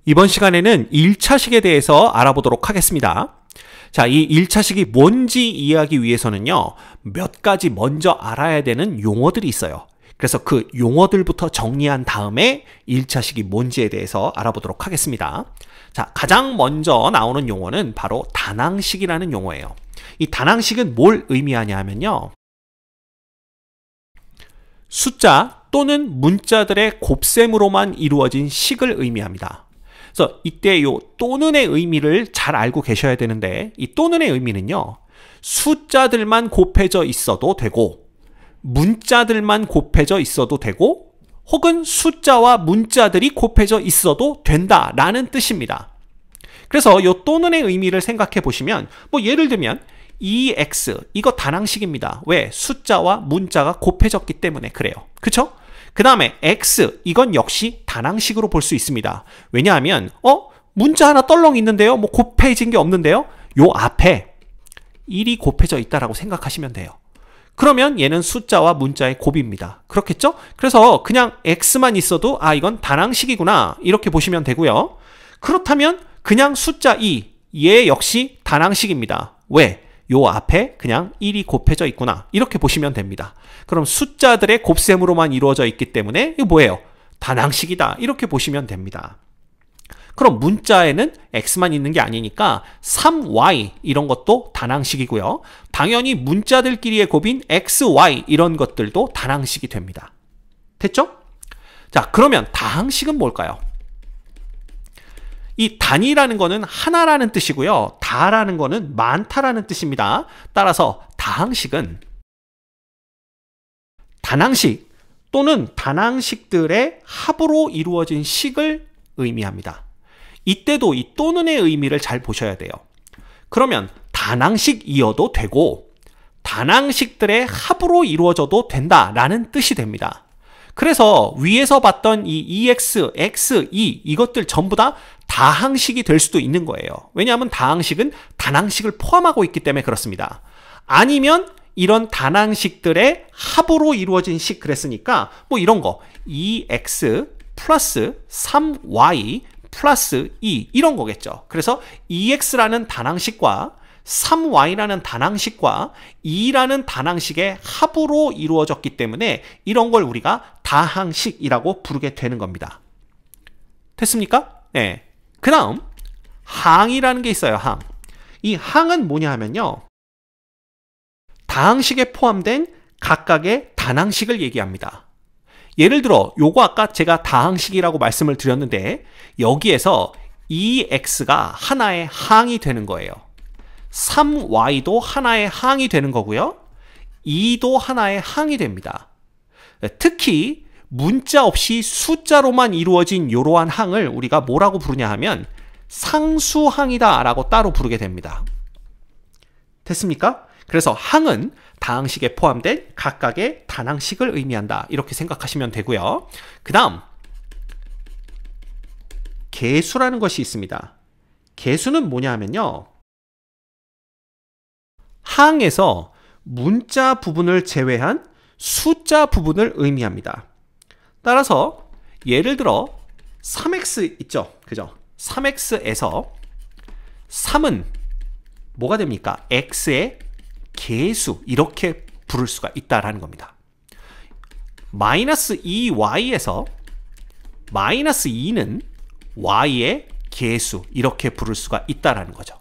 이번 시간에는 1차식에 대해서 알아보도록 하겠습니다. 자, 이 1차식이 뭔지 이해하기 위해서는요, 몇 가지 먼저 알아야 되는 용어들이 있어요. 그래서 그 용어들부터 정리한 다음에 1차식이 뭔지에 대해서 알아보도록 하겠습니다. 자, 가장 먼저 나오는 용어는 바로 단항식이라는 용어예요. 이 단항식은 뭘 의미하냐 하면요, 숫자 또는 문자들의 곱셈으로만 이루어진 식을 의미합니다. 그래서 이때 요 또는의 의미를 잘 알고 계셔야 되는데, 이 또는의 의미는요, 숫자들만 곱해져 있어도 되고 문자들만 곱해져 있어도 되고 혹은 숫자와 문자들이 곱해져 있어도 된다라는 뜻입니다. 그래서 요 또는의 의미를 생각해 보시면, 예를 들면 EX 이거 단항식입니다. 왜? 숫자와 문자가 곱해졌기 때문에 그래요. 그쵸? 그 다음에 X 이건 역시 단항식으로 볼 수 있습니다. 왜냐하면 문자 하나 떨렁 있는데요, 곱해진 게 없는데요, 요 앞에 1이 곱해져 있다라고 생각하시면 돼요. 그러면 얘는 숫자와 문자의 곱입니다. 그렇겠죠? 그래서 그냥 X만 있어도 이건 단항식이구나 이렇게 보시면 되고요. 그렇다면 그냥 숫자 2, 얘 역시 단항식입니다. 왜? 요 앞에 그냥 1이 곱해져 있구나 이렇게 보시면 됩니다. 그럼 숫자들의 곱셈으로만 이루어져 있기 때문에 이거 뭐예요? 단항식이다 이렇게 보시면 됩니다. 그럼 문자에는 X만 있는 게 아니니까 3Y 이런 것도 단항식이고요. 당연히 문자들끼리의 곱인 XY 이런 것들도 단항식이 됩니다. 됐죠? 자, 그러면 다항식은 뭘까요? 이 단이라는 거는 하나라는 뜻이고요, 다라는 거는 많다라는 뜻입니다. 따라서 다항식은 단항식 또는 단항식들의 합으로 이루어진 식을 의미합니다. 이때도 이 또는의 의미를 잘 보셔야 돼요. 그러면 단항식이어도 되고 단항식들의 합으로 이루어져도 된다라는 뜻이 됩니다. 그래서 위에서 봤던 이 EX, X, E 이것들 전부 다 다항식이 될 수도 있는 거예요. 왜냐하면 다항식은 단항식을 포함하고 있기 때문에 그렇습니다. 아니면 이런 단항식들의 합으로 이루어진 식 그랬으니까 이런 거 EX 플러스 3Y 플러스 2 이런 거겠죠. 그래서 EX라는 단항식과 3Y라는 단항식과 2라는 단항식의 합으로 이루어졌기 때문에 이런 걸 우리가 다항식이라고 부르게 되는 겁니다. 됐습니까? 네. 그 다음 항이라는 게 있어요. 항. 이 항은 뭐냐 하면요, 다항식에 포함된 각각의 단항식을 얘기합니다. 예를 들어 요거 아까 제가 다항식이라고 말씀을 드렸는데 여기에서 EX가 하나의 항이 되는 거예요. 3Y도 하나의 항이 되는 거고요, 2도 하나의 항이 됩니다. 특히 문자 없이 숫자로만 이루어진 이러한 항을 우리가 뭐라고 부르냐 하면 상수항이다 라고 따로 부르게 됩니다. 됐습니까? 그래서 항은 다항식에 포함된 각각의 단항식을 의미한다 이렇게 생각하시면 되고요. 그 다음 개수라는 것이 있습니다. 개수는 뭐냐 하면요, 항에서 문자 부분을 제외한 숫자 부분을 의미합니다. 따라서 예를 들어 3x 있죠? 그죠? 3x에서 3은 뭐가 됩니까? x의 개수 이렇게 부를 수가 있다라는 겁니다. 마이너스 2y에서 마이너스 2는 y의 개수 이렇게 부를 수가 있다라는 거죠.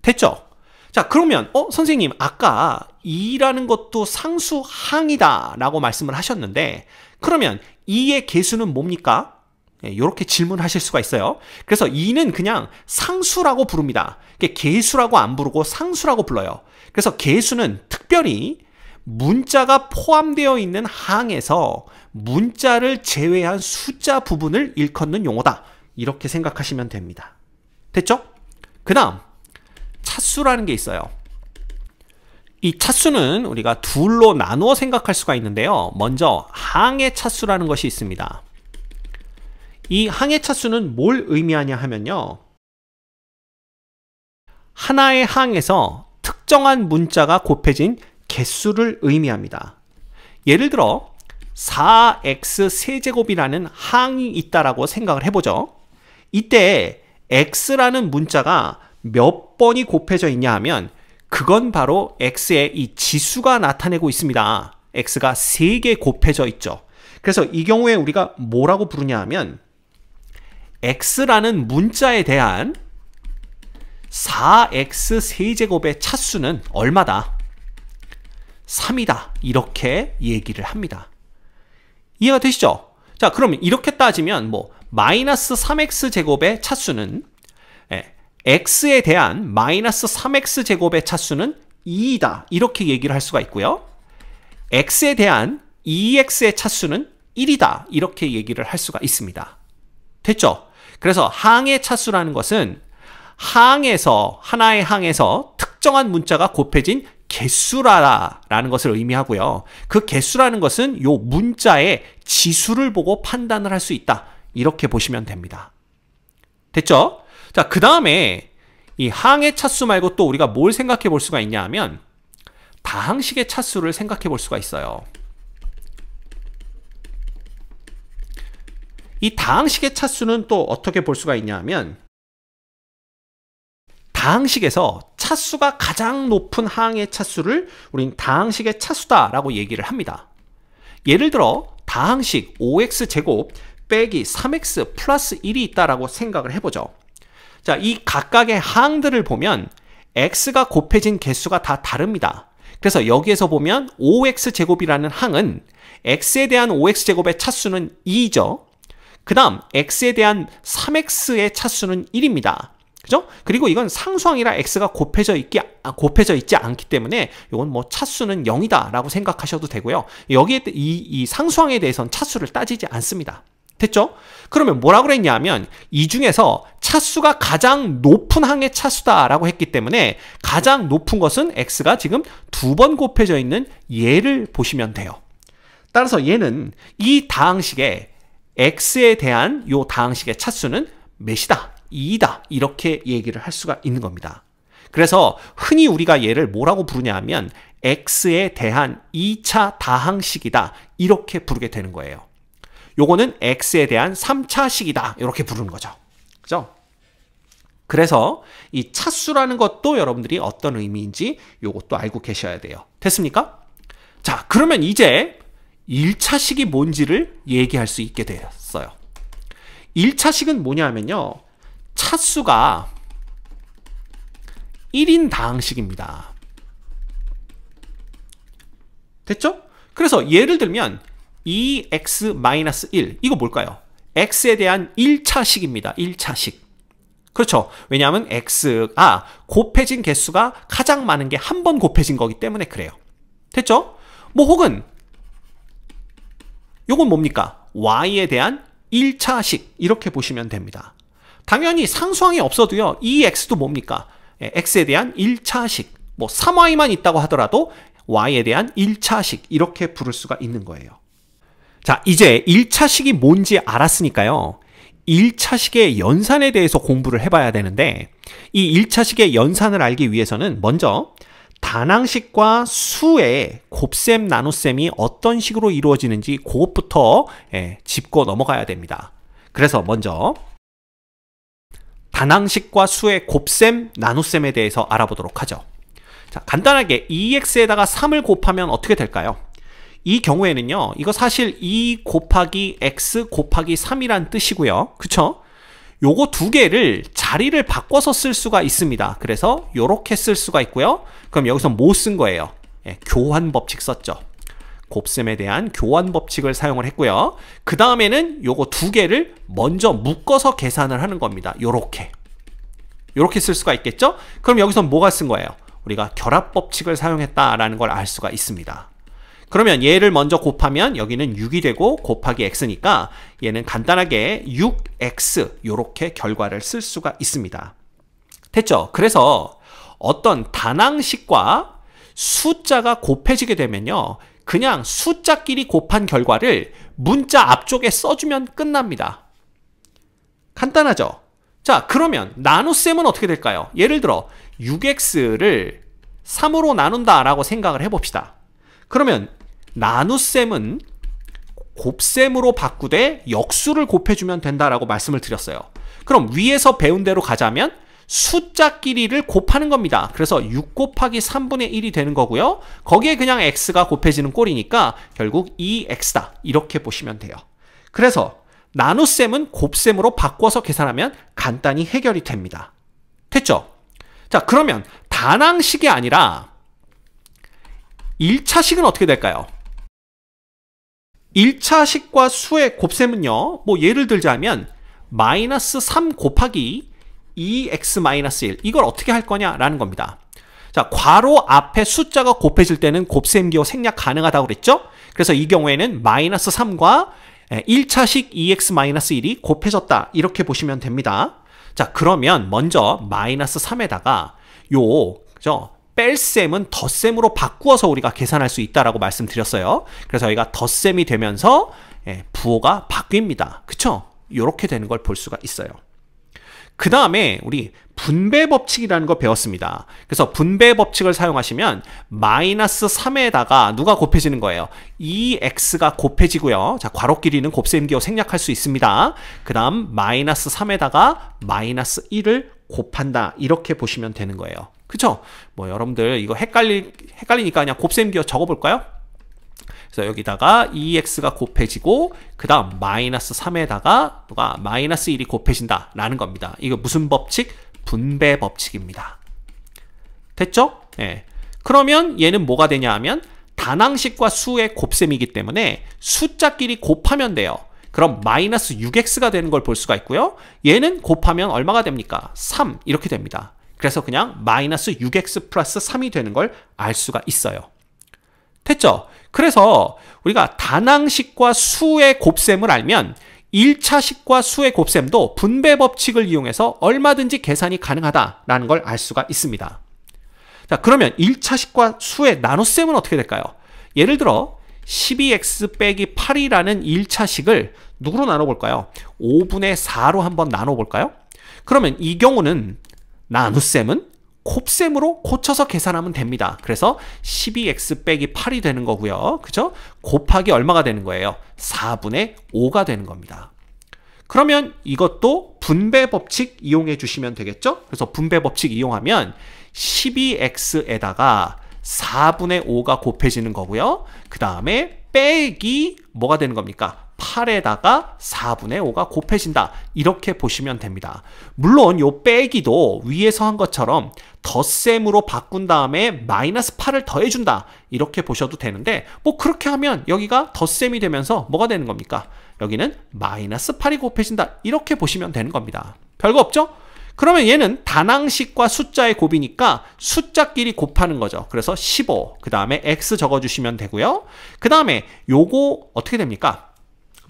됐죠? 자, 그러면 선생님 아까 2라는 것도 상수항이다 라고 말씀을 하셨는데 그러면 2의 개수는 뭡니까? 이렇게 질문하실 수가 있어요. 그래서 2는 그냥 상수라고 부릅니다. 개수라고 안 부르고 상수라고 불러요. 그래서 개수는 특별히 문자가 포함되어 있는 항에서 문자를 제외한 숫자 부분을 일컫는 용어다 이렇게 생각하시면 됩니다. 됐죠? 그 다음 차수라는 게 있어요. 이 차수는 우리가 둘로 나누어 생각할 수가 있는데요, 먼저 항의 차수라는 것이 있습니다. 이 항의 차수는 뭘 의미하냐 하면요, 하나의 항에서 특정한 문자가 곱해진 개수를 의미합니다. 예를 들어 4x 세제곱이라는 항이 있다라고 생각을 해보죠. 이때 x라는 문자가 몇 번이 곱해져 있냐 하면 그건 바로 x의 이 지수가 나타내고 있습니다. x가 3개 곱해져 있죠. 그래서 이 경우에 우리가 뭐라고 부르냐 하면 x라는 문자에 대한 4x 세제곱의 차수는 얼마다? 3이다. 이렇게 얘기를 합니다. 이해가 되시죠? 자, 그러면 이렇게 따지면 뭐 마이너스 3x 제곱의 차수는 x에 대한 마이너스 3x 제곱의 차수는 2이다. 이렇게 얘기를 할 수가 있고요. x에 대한 2x의 차수는 1이다. 이렇게 얘기를 할 수가 있습니다. 됐죠? 그래서 항의 차수라는 것은 하나의 항에서 특정한 문자가 곱해진 개수라는 것을 의미하고요. 그 개수라는 것은 요 문자의 지수를 보고 판단을 할 수 있다. 이렇게 보시면 됩니다. 됐죠? 자, 그 다음에 이 항의 차수 말고 또 우리가 뭘 생각해 볼 수가 있냐 하면 다항식의 차수를 생각해 볼 수가 있어요. 이 다항식의 차수는 또 어떻게 볼 수가 있냐 하면 다항식에서 차수가 가장 높은 항의 차수를 우린 다항식의 차수다라고 얘기를 합니다. 예를 들어 다항식 5x제곱 빼기 3x 플러스 1이 있다라고 생각을 해보죠. 자, 이 각각의 항들을 보면 x가 곱해진 개수가 다 다릅니다. 그래서 여기에서 보면 5x제곱이라는 항은 x에 대한 5x제곱의 차수는 2죠. 그 다음 x에 대한 3x의 차수는 1입니다. 그죠? 그리고 이건 상수항이라 x가 곱해져 있지 않기 때문에 이건 뭐 차수는 0이다 라고 생각하셔도 되고요. 여기에 이 상수항에 대해서는 차수를 따지지 않습니다. 됐죠? 그러면 뭐라고 그랬냐면 이 중에서 차수가 가장 높은 항의 차수다라고 했기 때문에 가장 높은 것은 x가 지금 2번 곱해져 있는 얘를 보시면 돼요. 따라서 얘는 이 다항식의 x에 대한 요 다항식의 차수는 몇이다? 2이다. 이렇게 얘기를 할 수가 있는 겁니다. 그래서 흔히 우리가 얘를 뭐라고 부르냐 하면 x에 대한 2차 다항식이다. 이렇게 부르게 되는 거예요. 요거는 x에 대한 3차식이다. 이렇게 부르는 거죠. 그죠? 그래서 이 차수라는 것도 여러분들이 어떤 의미인지 요것도 알고 계셔야 돼요. 됐습니까? 자, 그러면 이제 1차식이 뭔지를 얘기할 수 있게 되었어요. 1차식은 뭐냐 하면요. 차수가 1인 다항식입니다. 됐죠? 그래서 예를 들면 2x-1 이거 뭘까요? x에 대한 1차식입니다. 1차식. 그렇죠. 왜냐하면 x가 곱해진 개수가 가장 많은 게 한 번 곱해진 거기 때문에 그래요. 됐죠? 뭐 혹은 요건 뭡니까? y에 대한 1차식 이렇게 보시면 됩니다. 당연히 상수항이 없어도요. 이 x도 뭡니까? x에 대한 1차식. 뭐 3y만 있다고 하더라도 y에 대한 1차식 이렇게 부를 수가 있는 거예요. 자, 이제 1차식이 뭔지 알았으니까요. 1차식의 연산에 대해서 공부를 해봐야 되는데 이 1차식의 연산을 알기 위해서는 먼저 단항식과 수의 곱셈 나눗셈이 어떤 식으로 이루어지는지 그것부터 짚고 넘어가야 됩니다. 그래서 먼저 단항식과 수의 곱셈 나눗셈에 대해서 알아보도록 하죠. 자, 간단하게 2x에다가 3을 곱하면 어떻게 될까요? 이 경우에는요, 이거 사실 2 곱하기 x 곱하기 3이란 뜻이고요. 그쵸? 요거 두 개를 자리를 바꿔서 쓸 수가 있습니다. 그래서 요렇게 쓸 수가 있고요. 그럼 여기서 뭐 쓴 거예요? 교환 법칙 썼죠. 곱셈에 대한 교환 법칙을 사용을 했고요. 그 다음에는 요거 두 개를 먼저 묶어서 계산을 하는 겁니다. 요렇게 쓸 수가 있겠죠? 그럼 여기서 뭐가 쓴 거예요? 우리가 결합 법칙을 사용했다라는 걸 알 수가 있습니다. 그러면 얘를 먼저 곱하면 여기는 6이 되고 곱하기 x니까 얘는 간단하게 6x 요렇게 결과를 쓸 수가 있습니다. 됐죠? 그래서 어떤 단항식과 숫자가 곱해지게 되면요. 그냥 숫자끼리 곱한 결과를 문자 앞쪽에 써주면 끝납니다. 간단하죠? 자, 그러면 나눗셈은 어떻게 될까요? 예를 들어 6x를 3으로 나눈다라고 생각을 해봅시다. 그러면 나눗셈은 곱셈으로 바꾸되 역수를 곱해주면 된다라고 말씀을 드렸어요. 그럼 위에서 배운 대로 가자면 숫자끼리를 곱하는 겁니다. 그래서 6 곱하기 3분의 1이 되는 거고요. 거기에 그냥 x가 곱해지는 꼴이니까 결국 2x다. 이렇게 보시면 돼요. 그래서 나눗셈은 곱셈으로 바꿔서 계산하면 간단히 해결이 됩니다. 됐죠? 자, 그러면 단항식이 아니라 1차식은 어떻게 될까요? 1차식과 수의 곱셈은요. 뭐 예를 들자면 마이너스 3 곱하기 2x-1 이걸 어떻게 할 거냐라는 겁니다. 자, 괄호 앞에 숫자가 곱해질 때는 곱셈 기호 생략 가능하다고 그랬죠? 그래서 이 경우에는 마이너스 3과 1차식 2x-1이 곱해졌다. 이렇게 보시면 됩니다. 자, 그러면 먼저 마이너스 3에다가 그죠? 뺄셈은 덧셈으로 바꾸어서 우리가 계산할 수 있다라고 말씀드렸어요. 그래서 저희가 덧셈이 되면서 부호가 바뀝니다. 그쵸? 이렇게 되는 걸 볼 수가 있어요. 그 다음에 우리 분배 법칙이라는 거 배웠습니다. 그래서 분배 법칙을 사용하시면 마이너스 3에다가 누가 곱해지는 거예요? 2x가 곱해지고요. 자, 괄호 길이는 곱셈 기호 생략할 수 있습니다. 그 다음 마이너스 3에다가 마이너스 1을 곱한다. 이렇게 보시면 되는 거예요. 그쵸? 뭐 여러분들 이거 헷갈리니까 그냥 곱셈 기호 적어볼까요? 그래서 여기다가 2x가 곱해지고 그 다음 마이너스 3에다가 누가 마이너스 1이 곱해진다 라는 겁니다. 이거 무슨 법칙? 분배 법칙입니다. 됐죠? 예. 그러면 얘는 뭐가 되냐 하면 단항식과 수의 곱셈이기 때문에 숫자끼리 곱하면 돼요. 그럼 마이너스 6x가 되는 걸 볼 수가 있고요. 얘는 곱하면 얼마가 됩니까? 3 이렇게 됩니다. 그래서 그냥 마이너스 6x 플러스 3이 되는 걸 알 수가 있어요. 됐죠? 그래서 우리가 단항식과 수의 곱셈을 알면 1차식과 수의 곱셈도 분배 법칙을 이용해서 얼마든지 계산이 가능하다라는 걸 알 수가 있습니다. 자, 그러면 1차식과 수의 나눗셈은 어떻게 될까요? 예를 들어 12x 빼기 8이라는 1차식을 누구로 나눠볼까요? 5분의 4로 한번 나눠볼까요? 그러면 이 경우는 나눗셈은 곱셈으로 고쳐서 계산하면 됩니다. 그래서 12x 빼기 8이 되는 거고요. 그죠? 곱하기 얼마가 되는 거예요? 4분의 5가 되는 겁니다. 그러면 이것도 분배 법칙 이용해 주시면 되겠죠? 그래서 분배 법칙 이용하면 12x에다가 4분의 5가 곱해지는 거고요. 그 다음에 빼기 뭐가 되는 겁니까? 8에다가 4분의 5가 곱해진다. 이렇게 보시면 됩니다. 물론 요 빼기도 위에서 한 것처럼 덧셈으로 바꾼 다음에 마이너스 8을 더해준다. 이렇게 보셔도 되는데 뭐 그렇게 하면 여기가 덧셈이 되면서 뭐가 되는 겁니까? 여기는 마이너스 8이 곱해진다. 이렇게 보시면 되는 겁니다. 별거 없죠? 그러면 얘는 단항식과 숫자의 곱이니까 숫자끼리 곱하는 거죠. 그래서 15, 그 다음에 x 적어주시면 되고요. 그 다음에 요거 어떻게 됩니까?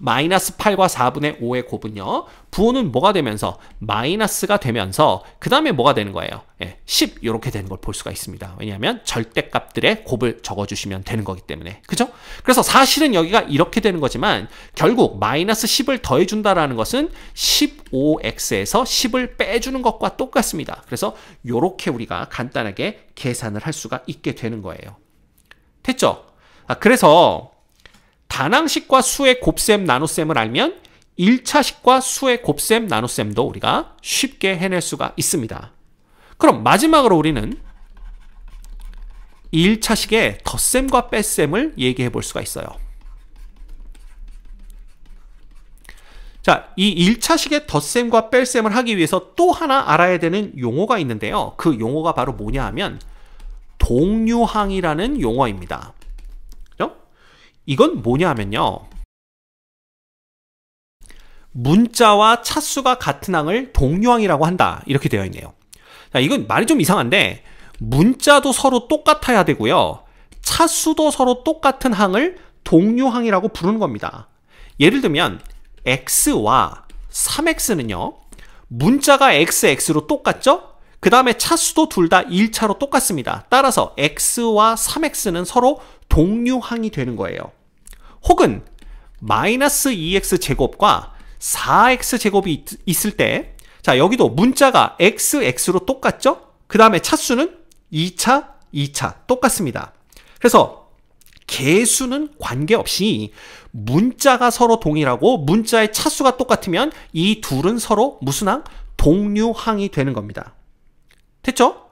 마이너스 8과 4분의 5의 곱은요. 부호는 뭐가 되면서 마이너스가 되면서 그 다음에 뭐가 되는 거예요? 10 이렇게 되는 걸 볼 수가 있습니다. 왜냐하면 절대값들의 곱을 적어주시면 되는 거기 때문에. 그죠? 그래서 사실은 여기가 이렇게 되는 거지만 결국 마이너스 10을 더해준다라는 것은 15x에서 10을 빼주는 것과 똑같습니다. 그래서 이렇게 우리가 간단하게 계산을 할 수가 있게 되는 거예요. 됐죠? 그래서 단항식과 수의 곱셈 나눗셈을 알면 1차식과 수의 곱셈 나눗셈도 우리가 쉽게 해낼 수가 있습니다. 그럼 마지막으로 우리는 1차식의 덧셈과 뺄셈을 얘기해 볼 수가 있어요. 자, 이 1차식의 덧셈과 뺄셈을 하기 위해서 또 하나 알아야 되는 용어가 있는데요. 그 용어가 바로 뭐냐 하면 동류항이라는 용어입니다. 이건 뭐냐 하면요. 문자와 차수가 같은 항을 동류항이라고 한다. 이렇게 되어 있네요. 자, 이건 말이 좀 이상한데 문자도 서로 똑같아야 되고요. 차수도 서로 똑같은 항을 동류항이라고 부르는 겁니다. 예를 들면 x와 3x는요. 문자가 x로 똑같죠? 그 다음에 차수도 둘 다 1차로 똑같습니다. 따라서 x와 3x는 서로 동류항이 되는 거예요. 혹은 마이너스 2x 제곱과 4x 제곱이 있을 때, 자, 여기도 문자가 x로 똑같죠? 그 다음에 차수는 2차 똑같습니다. 그래서 개수는 관계없이 문자가 서로 동일하고 문자의 차수가 똑같으면 이 둘은 서로 무슨 항? 동류항이 되는 겁니다. 됐죠?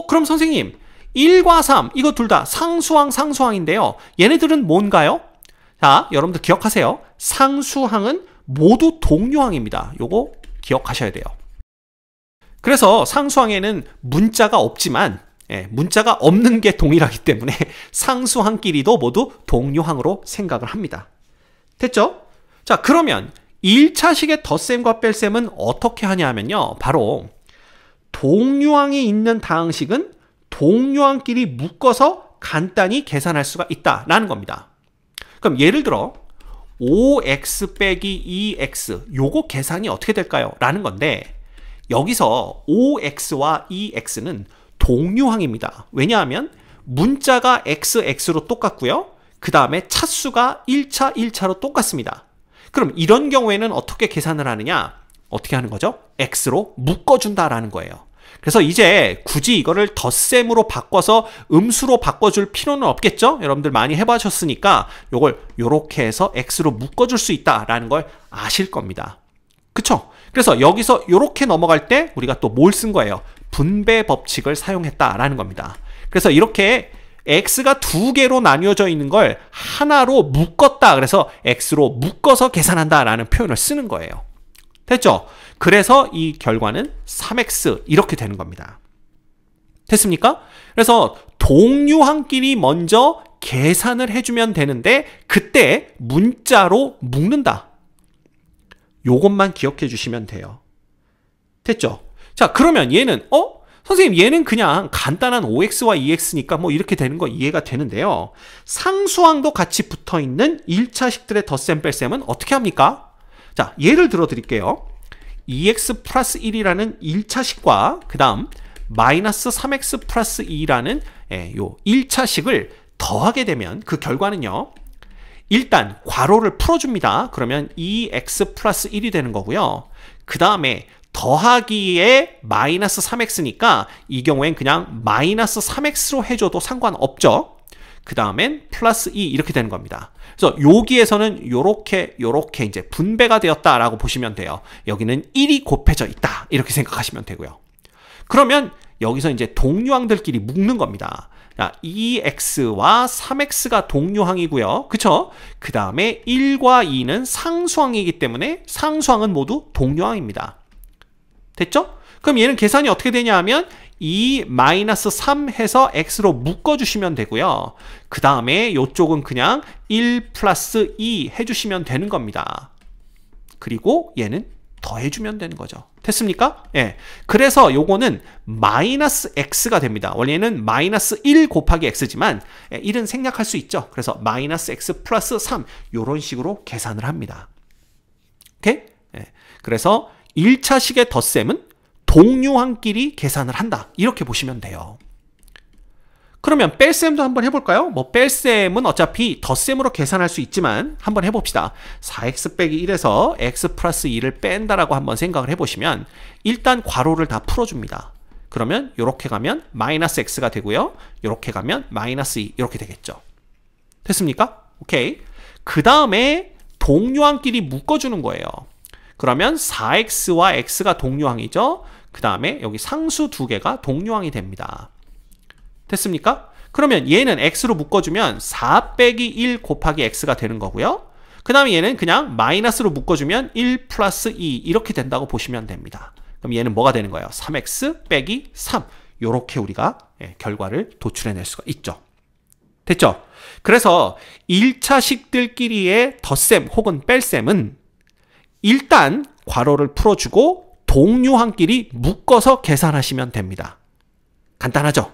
그럼 선생님 1과 3 이거 둘 다 상수항 상수항인데요. 얘네들은 뭔가요? 자, 여러분들 기억하세요. 상수항은 모두 동류항입니다. 요거 기억하셔야 돼요. 그래서 상수항에는 문자가 없지만 문자가 없는 게 동일하기 때문에 상수항끼리도 모두 동류항으로 생각을 합니다. 됐죠? 자, 그러면 1차식의 덧셈과 뺄셈은 어떻게 하냐 하면요. 바로 동류항이 있는 다항식은 동류항끼리 묶어서 간단히 계산할 수가 있다라는 겁니다. 그럼 예를 들어 5x 빼기 2x 요거 계산이 어떻게 될까요? 라는 건데 여기서 5x와 2x는 동류항입니다. 왜냐하면 문자가 x로 똑같고요. 그 다음에 차수가 1차 1차로 똑같습니다. 그럼 이런 경우에는 어떻게 계산을 하느냐? 어떻게 하는 거죠? x로 묶어준다라는 거예요. 그래서 이제 굳이 이거를 덧셈으로 바꿔서 음수로 바꿔줄 필요는 없겠죠? 여러분들 많이 해보셨으니까 요걸 요렇게 해서 x로 묶어줄 수 있다라는 걸 아실 겁니다. 그쵸? 그래서 여기서 요렇게 넘어갈 때 우리가 또 뭘 쓴 거예요? 분배 법칙을 사용했다라는 겁니다. 그래서 이렇게 x가 두 개로 나뉘어져 있는 걸 하나로 묶었다. 그래서 x로 묶어서 계산한다라는 표현을 쓰는 거예요. 됐죠? 그래서 이 결과는 3x 이렇게 되는 겁니다. 됐습니까? 그래서 동류항끼리 먼저 계산을 해주면 되는데 그때 문자로 묶는다. 요것만 기억해 주시면 돼요. 됐죠? 자, 그러면 얘는 선생님 얘는 그냥 간단한 5x와 2x니까 뭐 이렇게 되는 거 이해가 되는데요. 상수항도 같이 붙어있는 1차식들의 덧셈 뺄셈은 어떻게 합니까? 자, 예를 들어 드릴게요. 2x 플러스 1이라는 1차식과 그 다음 마이너스 3x 플러스 2라는 요 1차식을 더하게 되면 그 결과는요. 일단 괄호를 풀어줍니다. 그러면 2x 플러스 1이 되는 거고요. 그 다음에 더하기에 마이너스 3x니까 이 경우엔 그냥 마이너스 3x로 해줘도 상관없죠. 그 다음엔 플러스 2 이렇게 되는 겁니다. 그래서 여기에서는 요렇게 이제 분배가 되었다라고 보시면 돼요. 여기는 1이 곱해져 있다 이렇게 생각하시면 되고요. 그러면 여기서 이제 동류항들끼리 묶는 겁니다. 자, 2x와 3x가 동류항이고요. 그쵸? 그 다음에 1과 2는 상수항이기 때문에 상수항은 모두 동류항입니다. 됐죠? 그럼 얘는 계산이 어떻게 되냐 하면 2-3 해서 x로 묶어주시면 되고요. 그 다음에 이쪽은 그냥 1 플러스 2 해주시면 되는 겁니다. 그리고 얘는 더해주면 되는 거죠. 됐습니까? 예. 그래서 요거는 마이너스 x가 됩니다. 원래는 마이너스 1 곱하기 x지만 1은 생략할 수 있죠. 그래서 마이너스 x 플러스 3 요런 식으로 계산을 합니다. 오케이? 예. 그래서 1차식의 덧셈은 동류항끼리 계산을 한다. 이렇게 보시면 돼요. 그러면 뺄셈도 한번 해볼까요? 뭐 뺄셈은 어차피 덧셈으로 계산할 수 있지만 한번 해봅시다. 4x 빼기 1에서 x 플러스 2를 뺀다라고 한번 생각을 해보시면 일단 괄호를 다 풀어줍니다. 그러면 이렇게 가면 마이너스 x가 되고요. 이렇게 가면 마이너스 2 이렇게 되겠죠. 됐습니까? 오케이. 그 다음에 동류항끼리 묶어주는 거예요. 그러면 4x와 x가 동류항이죠. 그 다음에 여기 상수 두 개가 동류항이 됩니다. 됐습니까? 그러면 얘는 x로 묶어주면 4 빼기 1 곱하기 x가 되는 거고요. 그 다음에 얘는 그냥 마이너스로 묶어주면 1 플러스 2 이렇게 된다고 보시면 됩니다. 그럼 얘는 뭐가 되는 거예요? 3x 빼기 3 이렇게 우리가 결과를 도출해낼 수가 있죠. 됐죠? 그래서 1차식들끼리의 덧셈 혹은 뺄셈은 일단 괄호를 풀어주고 동류항끼리 묶어서 계산하시면 됩니다. 간단하죠?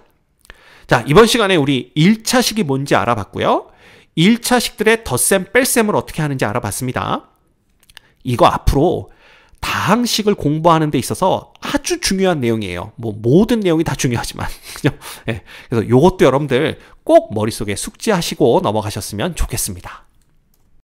자, 이번 시간에 우리 1차식이 뭔지 알아봤고요. 1차식들의 덧셈, 뺄셈을 어떻게 하는지 알아봤습니다. 이거 앞으로 다항식을 공부하는 데 있어서 아주 중요한 내용이에요. 뭐 모든 내용이 다 중요하지만 그죠? 네. 그래서 이것도 여러분들 꼭 머릿속에 숙지하시고 넘어가셨으면 좋겠습니다.